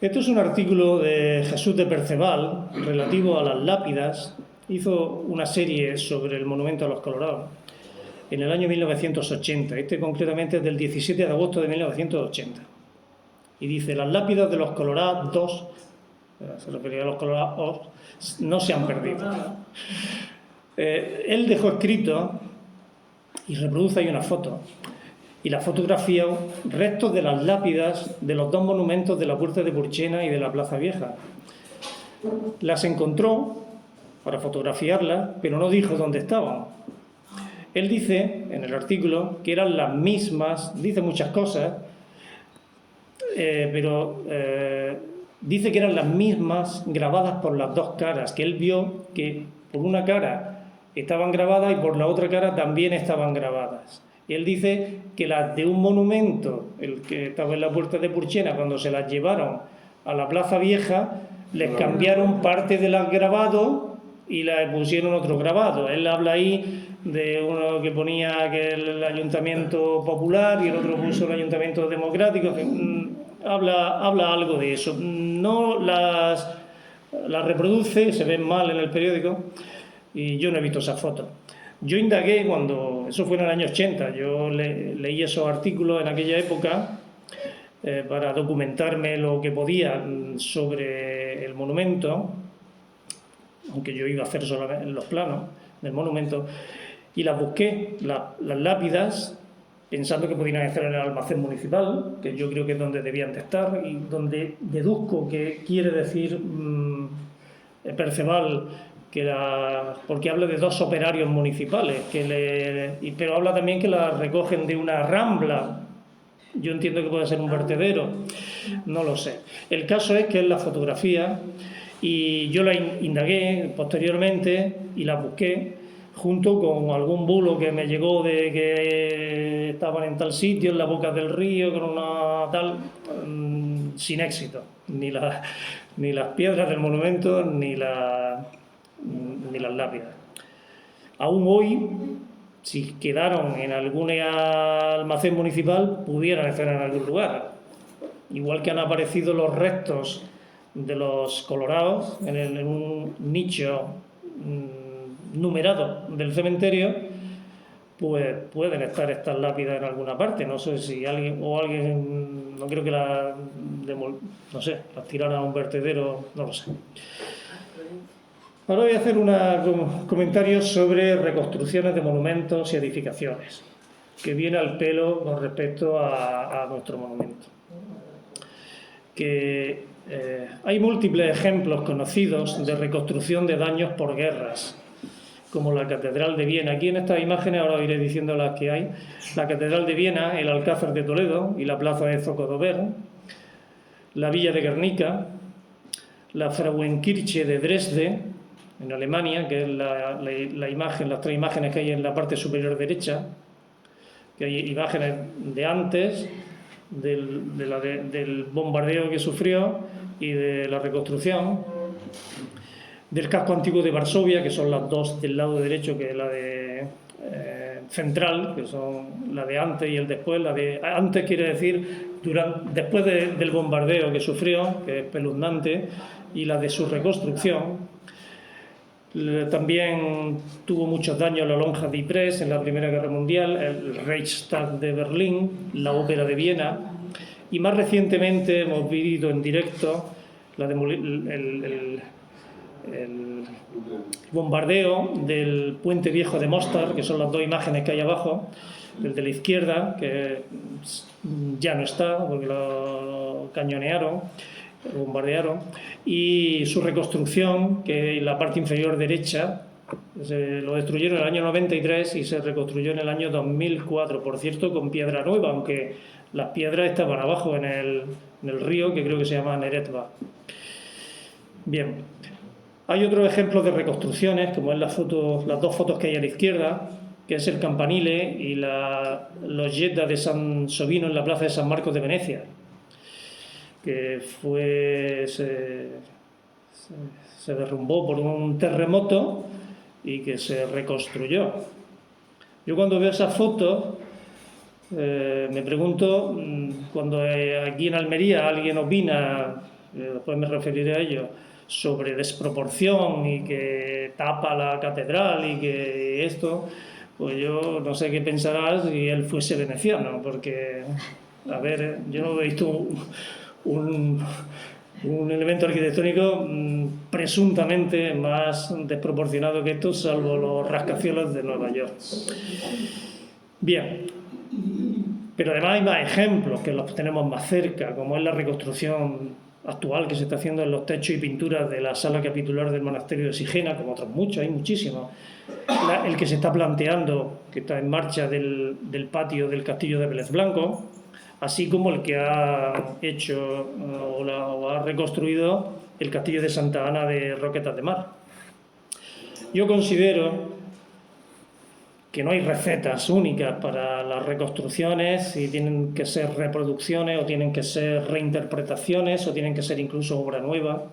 Esto es un artículo de Jesús de Perceval relativo a las lápidas. Hizo una serie sobre el monumento a los Colorados en el año 1980. Este concretamente es del 17 de agosto de 1980. Y dice: las lápidas de los Colorados, se refería a los Colorados, no se han perdido. Él dejó escrito, y reproduce ahí una foto, y la fotografía, restos de las lápidas de los 2 monumentos de la Puerta de Purchena y de la Plaza Vieja. Las encontró para fotografiarlas, pero no dijo dónde estaban. Él dice en el artículo que eran las mismas, dice muchas cosas, pero dice que eran las mismas grabadas por las 2 caras, que él vio que por una cara estaban grabadas y por la otra cara también estaban grabadas. Y él dice que las de un monumento, el que estaba en la Puerta de Purchena, cuando se las llevaron a la Plaza Vieja les cambiaron parte del grabado y le pusieron otro grabado. Él habla ahí de uno que ponía que el Ayuntamiento Popular y el otro puso el Ayuntamiento Democrático. Habla algo de eso. No las reproduce, se ven mal en el periódico y yo no he visto esas fotos. Yo indagué eso fue en el año 80, yo leí esos artículos en aquella época para documentarme lo que podía sobre el monumento, aunque yo iba a hacer solamente los planos del monumento, y las busqué, las lápidas, pensando que podían estar en el almacén municipal, que yo creo que es donde debían de estar, y donde deduzco que quiere decir Perceval, porque habla de 2 operarios municipales, pero habla también que la recogen de una rambla. Yo entiendo que puede ser un vertedero, no lo sé. El caso es que es la fotografía y yo la indagué posteriormente y la busqué junto con algún bulo que me llegó de que estaban en tal sitio, en la boca del río, con una tal, sin éxito. Ni las piedras del monumento, ni las lápidas. Aún hoy, si quedaron en algún almacén municipal, pudieran estar en algún lugar. Igual que han aparecido los restos de los colorados en un nicho numerado del cementerio, pues pueden estar estas lápidas en alguna parte. No sé si alguien, no creo que las tiraran a un vertedero, no lo sé. Ahora voy a hacer unos comentarios sobre reconstrucciones de monumentos y edificaciones, que viene al pelo con respecto a nuestro monumento. Hay múltiples ejemplos conocidos de reconstrucción de daños por guerras, como la Catedral de Viena. Aquí en estas imágenes, ahora iré diciendo las que hay, la Catedral de Viena, el Alcázar de Toledo y la Plaza de Zocodover, la Villa de Guernica, la Frauenkirche de Dresde, en Alemania, que es la imagen, las 3 imágenes que hay en la parte superior derecha, que hay imágenes de antes, del bombardeo que sufrió y de la reconstrucción, del casco antiguo de Varsovia, que son las 2 del lado derecho, que es la de central, que son la de antes y el después. La de antes quiere decir después del bombardeo que sufrió, que es espeluznante, y la de su reconstrucción. También tuvo muchos daños la lonja de Ypres en la Primera Guerra Mundial, el Reichstag de Berlín, la Ópera de Viena, y más recientemente hemos vivido en directo el bombardeo del Puente Viejo de Mostar, que son las 2 imágenes que hay abajo, el de la izquierda, que ya no está porque lo cañonearon, lo bombardearon, y su reconstrucción, que en la parte inferior derecha lo destruyeron en el año 93 y se reconstruyó en el año 2004, por cierto con piedra nueva, aunque las piedras estaban abajo en el río, que creo que se llama Neretva. Bien, hay otros ejemplos de reconstrucciones, como es las 2 fotos que hay a la izquierda, que es el campanile y la loggetta de San Sovino en la plaza de San Marcos de Venecia, que se derrumbó por un terremoto y que se reconstruyó. Yo cuando veo esas fotos me pregunto, cuando aquí en Almería alguien opina, después me referiré a ello, sobre desproporción y que tapa la catedral y que esto, pues yo no sé qué pensarás si él fuese veneciano, porque, a ver, yo no he visto un elemento arquitectónico presuntamente más desproporcionado que esto, salvo los rascacielos de Nueva York. Bien, pero además hay más ejemplos que los tenemos más cerca, como es la reconstrucción actual que se está haciendo en los techos y pinturas de la sala capitular del monasterio de Sigena, como otros muchos, hay muchísimos. El que se está planteando, que está en marcha del patio del castillo de Vélez Blanco, así como el que ha hecho o ha reconstruido el castillo de Santa Ana de Roquetas de Mar. Yo considero que no hay recetas únicas para las reconstrucciones, si tienen que ser reproducciones o tienen que ser reinterpretaciones o tienen que ser incluso obra nueva.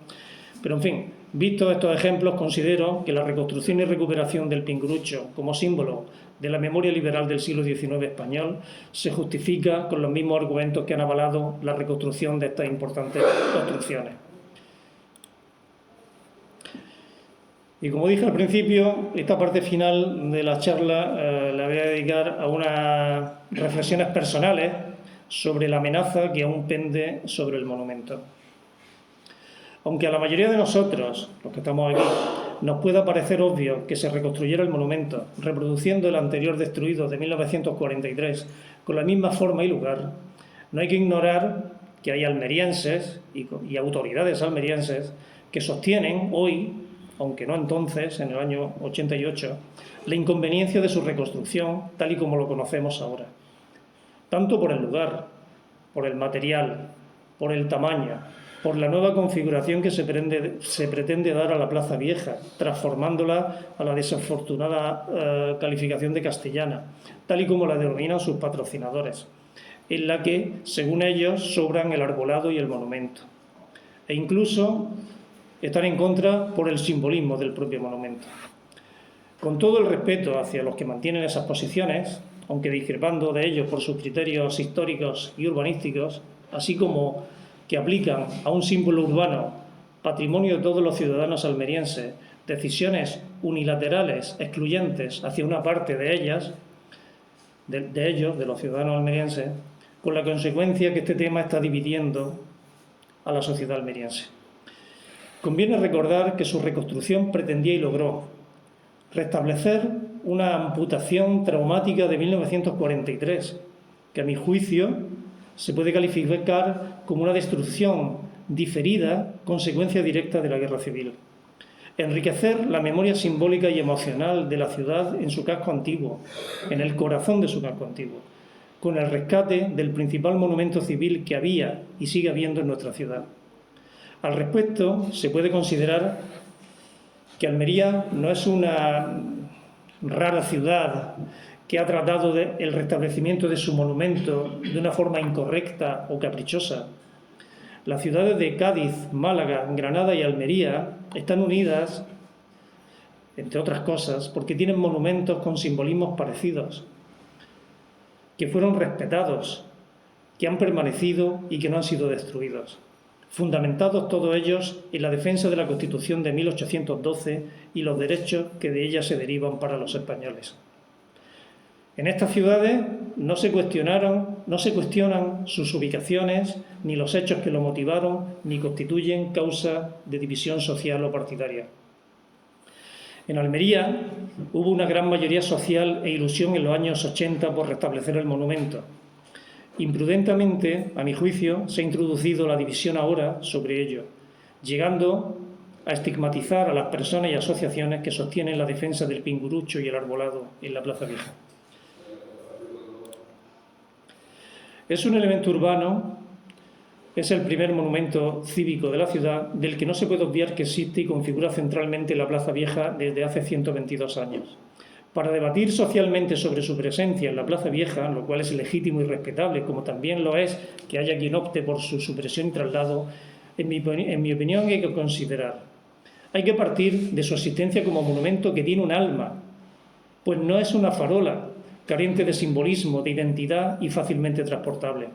Pero, en fin, vistos estos ejemplos, considero que la reconstrucción y recuperación del Pingurucho como símbolo de la memoria liberal del siglo XIX español se justifica con los mismos argumentos que han avalado la reconstrucción de estas importantes construcciones. Y como dije al principio, esta parte final de la charla la voy a dedicar a unas reflexiones personales sobre la amenaza que aún pende sobre el monumento. Aunque a la mayoría de nosotros, los que estamos aquí, nos pueda parecer obvio que se reconstruyera el monumento, reproduciendo el anterior destruido de 1943 con la misma forma y lugar, no hay que ignorar que hay almerienses y autoridades almerienses que sostienen hoy, aunque no entonces, en el año 88, la inconveniencia de su reconstrucción tal y como lo conocemos ahora. Tanto por el lugar, por el material, por el tamaño, por la nueva configuración que se pretende dar a la Plaza Vieja, transformándola a la desafortunada calificación de castellana, tal y como la denominan sus patrocinadores, en la que, según ellos, sobran el arbolado y el monumento. E incluso están en contra por el simbolismo del propio monumento. Con todo el respeto hacia los que mantienen esas posiciones, aunque discrepando de ellos por sus criterios históricos y urbanísticos, así como que aplican a un símbolo urbano, patrimonio de todos los ciudadanos almerienses, decisiones unilaterales, excluyentes hacia una parte de ellas, de ellos, de los ciudadanos almerienses, con la consecuencia que este tema está dividiendo a la sociedad almeriense. Conviene recordar que su reconstrucción pretendía y logró restablecer una amputación traumática de 1943, que a mi juicio se puede calificar como una destrucción diferida, consecuencia directa de la guerra civil. Enriquecer la memoria simbólica y emocional de la ciudad en su casco antiguo, en el corazón de su casco antiguo, con el rescate del principal monumento civil que había y sigue habiendo en nuestra ciudad. Al respecto, se puede considerar que Almería no es una rara ciudad que ha tratado el restablecimiento de su monumento de una forma incorrecta o caprichosa. Las ciudades de Cádiz, Málaga, Granada y Almería están unidas, entre otras cosas, porque tienen monumentos con simbolismos parecidos, que fueron respetados, que han permanecido y que no han sido destruidos, fundamentados todos ellos en la defensa de la Constitución de 1812 y los derechos que de ella se derivan para los españoles. En estas ciudades no se cuestionan sus ubicaciones, ni los hechos que lo motivaron, ni constituyen causa de división social o partidaria. En Almería hubo una gran mayoría social e ilusión en los años 80 por restablecer el monumento. Imprudentemente, a mi juicio, se ha introducido la división ahora sobre ello, llegando a estigmatizar a las personas y asociaciones que sostienen la defensa del Pingurucho y el arbolado en la Plaza Vieja. Es un elemento urbano, es el primer monumento cívico de la ciudad, del que no se puede obviar que existe y configura centralmente la Plaza Vieja desde hace 122 años. Para debatir socialmente sobre su presencia en la Plaza Vieja, lo cual es legítimo y respetable, como también lo es que haya quien opte por su supresión y traslado, en mi opinión hay que considerar. Hay que partir de su existencia como monumento que tiene un alma, pues no es una farola, carente de simbolismo, de identidad y fácilmente transportable.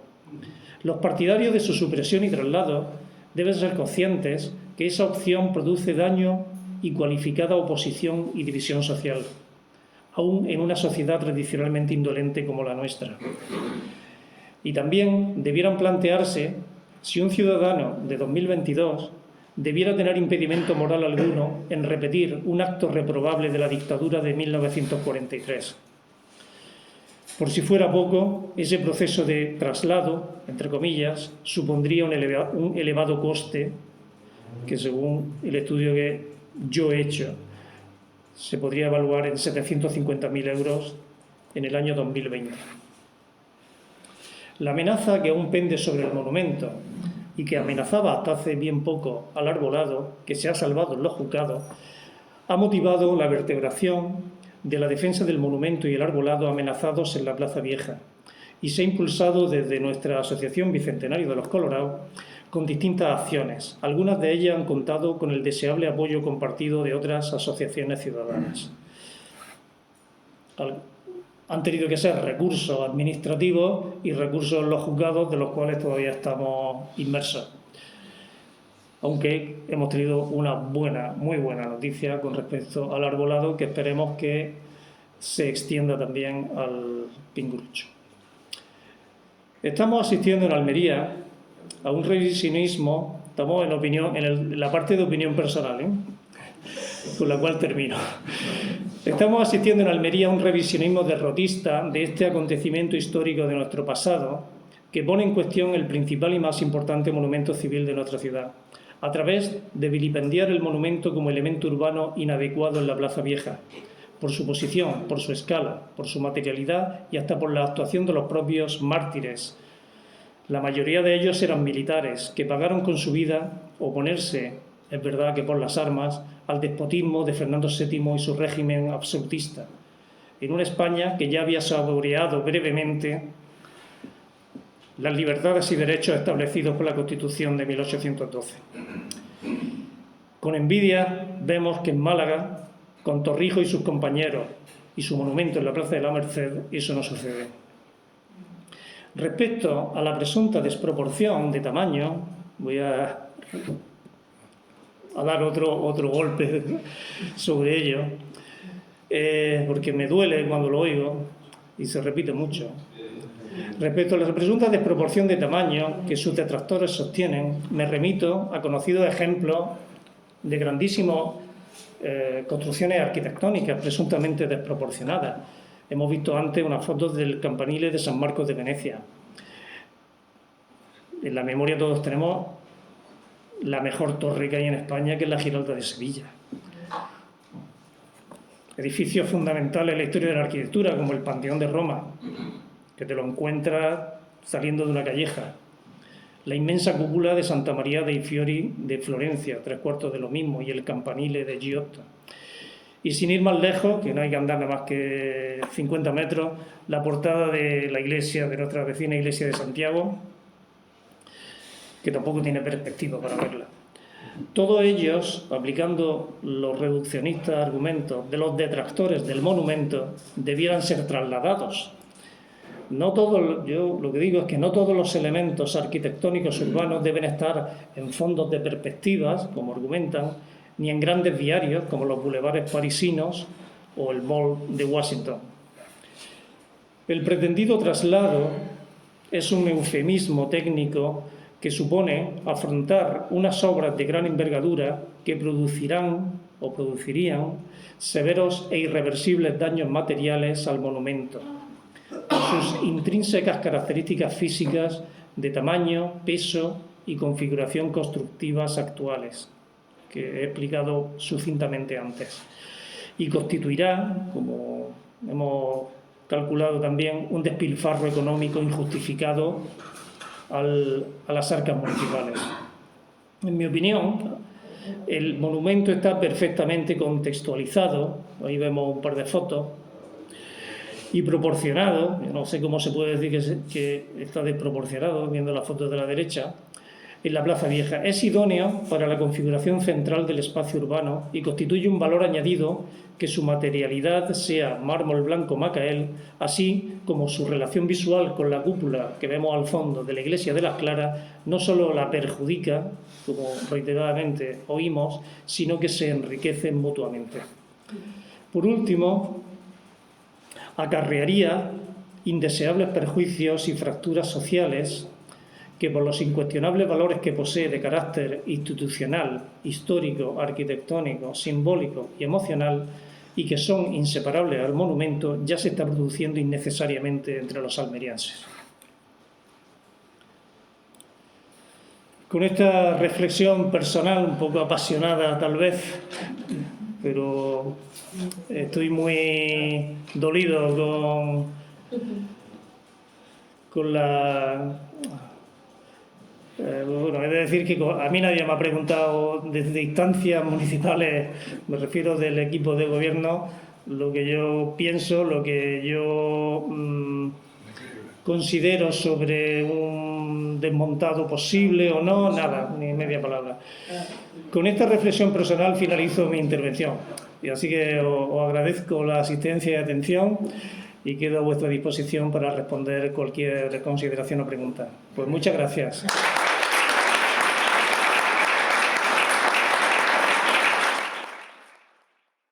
Los partidarios de su supresión y traslado deben ser conscientes que esa opción produce daño y cualificada oposición y división social, aún en una sociedad tradicionalmente indolente como la nuestra. Y también debieran plantearse si un ciudadano de 2022 debiera tener impedimento moral alguno en repetir un acto reprobable de la dictadura de 1943. Por si fuera poco, ese proceso de traslado, entre comillas, supondría un elevado coste que, según el estudio que yo he hecho, se podría evaluar en 750.000 euros en el año 2020. La amenaza que aún pende sobre el monumento y que amenazaba hasta hace bien poco al arbolado, que se ha salvado en los juzgados, ha motivado la vertebración de la defensa del monumento y el arbolado amenazados en la Plaza Vieja, y se ha impulsado desde nuestra Asociación Bicentenario de los Colorados con distintas acciones. Algunas de ellas han contado con el deseable apoyo compartido de otras asociaciones ciudadanas. Han tenido que ser recursos administrativos y recursos en los juzgados, de los cuales todavía estamos inmersos. Aunque hemos tenido una muy buena noticia con respecto al arbolado, que esperemos que se extienda también al Pingurucho. Estamos asistiendo en Almería a un revisionismo, estamos en la parte de opinión personal, con la cual termino. Estamos asistiendo en Almería a un revisionismo derrotista de este acontecimiento histórico de nuestro pasado, que pone en cuestión el principal y más importante monumento civil de nuestra ciudad, a través de vilipendiar el monumento como elemento urbano inadecuado en la Plaza Vieja, por su posición, por su escala, por su materialidad y hasta por la actuación de los propios mártires. La mayoría de ellos eran militares que pagaron con su vida oponerse, es verdad que por las armas, al despotismo de Fernando VII y su régimen absolutista, en una España que ya había saboreado brevemente las libertades y derechos establecidos por la Constitución de 1812. Con envidia vemos que en Málaga, con Torrijos y sus compañeros y su monumento en la Plaza de la Merced, eso no sucede. Respecto a la presunta desproporción de tamaño, voy a dar otro golpe sobre ello, porque me duele cuando lo oigo y se repite mucho. Respecto a la presunta desproporción de tamaño que sus detractores sostienen, me remito a conocidos ejemplos de grandísimas construcciones arquitectónicas presuntamente desproporcionadas. Hemos visto antes unas fotos del campanile de San Marcos de Venecia. En la memoria todos tenemos la mejor torre que hay en España, que es la Giralda de Sevilla. Edificios fundamentales en la historia de la arquitectura, como el Panteón de Roma, que te lo encuentras saliendo de una calleja. La inmensa cúpula de Santa María dei Fiori de Florencia, 3/4 de lo mismo, y el campanile de Giotto. Y sin ir más lejos, que no hay que andar nada más que 50 metros, la portada de la iglesia, de nuestra vecina iglesia de Santiago, que tampoco tiene perspectiva para verla. Todos ellos, aplicando los reduccionistas argumentos de los detractores del monumento, debieran ser trasladados. Yo lo que digo es que no todos los elementos arquitectónicos urbanos deben estar en fondos de perspectivas, como argumentan, ni en grandes diarios como los bulevares parisinos o el Mall de Washington. El pretendido traslado es un eufemismo técnico que supone afrontar unas obras de gran envergadura que producirían severos e irreversibles daños materiales al monumento, por sus intrínsecas características físicas de tamaño, peso y configuración constructivas actuales, que he explicado sucintamente antes, y constituirá, como hemos calculado también, un despilfarro económico injustificado a las arcas municipales. En mi opinión, el monumento está perfectamente contextualizado, ahí vemos un par de fotos, y proporcionado, no sé cómo se puede decir que está desproporcionado, viendo las fotos de la derecha, en la Plaza Vieja. Es idóneo para la configuración central del espacio urbano y constituye un valor añadido que su materialidad sea mármol blanco Macael, así como su relación visual con la cúpula que vemos al fondo de la iglesia de las Claras, no solo la perjudica, como reiteradamente oímos, sino que se enriquecen mutuamente. Por último, acarrearía indeseables perjuicios y fracturas sociales que, por los incuestionables valores que posee de carácter institucional, histórico, arquitectónico, simbólico y emocional, y que son inseparables al monumento, ya se está produciendo innecesariamente entre los almerienses. Con esta reflexión personal, un poco apasionada tal vez, pero estoy muy dolido con la... bueno, he de decir que a mí nadie me ha preguntado desde instancias municipales, me refiero del equipo de gobierno, lo que yo pienso, lo que yo considero sobre un desmontado posible o no, nada, ni media palabra. Con esta reflexión personal finalizo mi intervención. Y así que os agradezco la asistencia y atención y quedo a vuestra disposición para responder cualquier consideración o pregunta. Pues muchas gracias.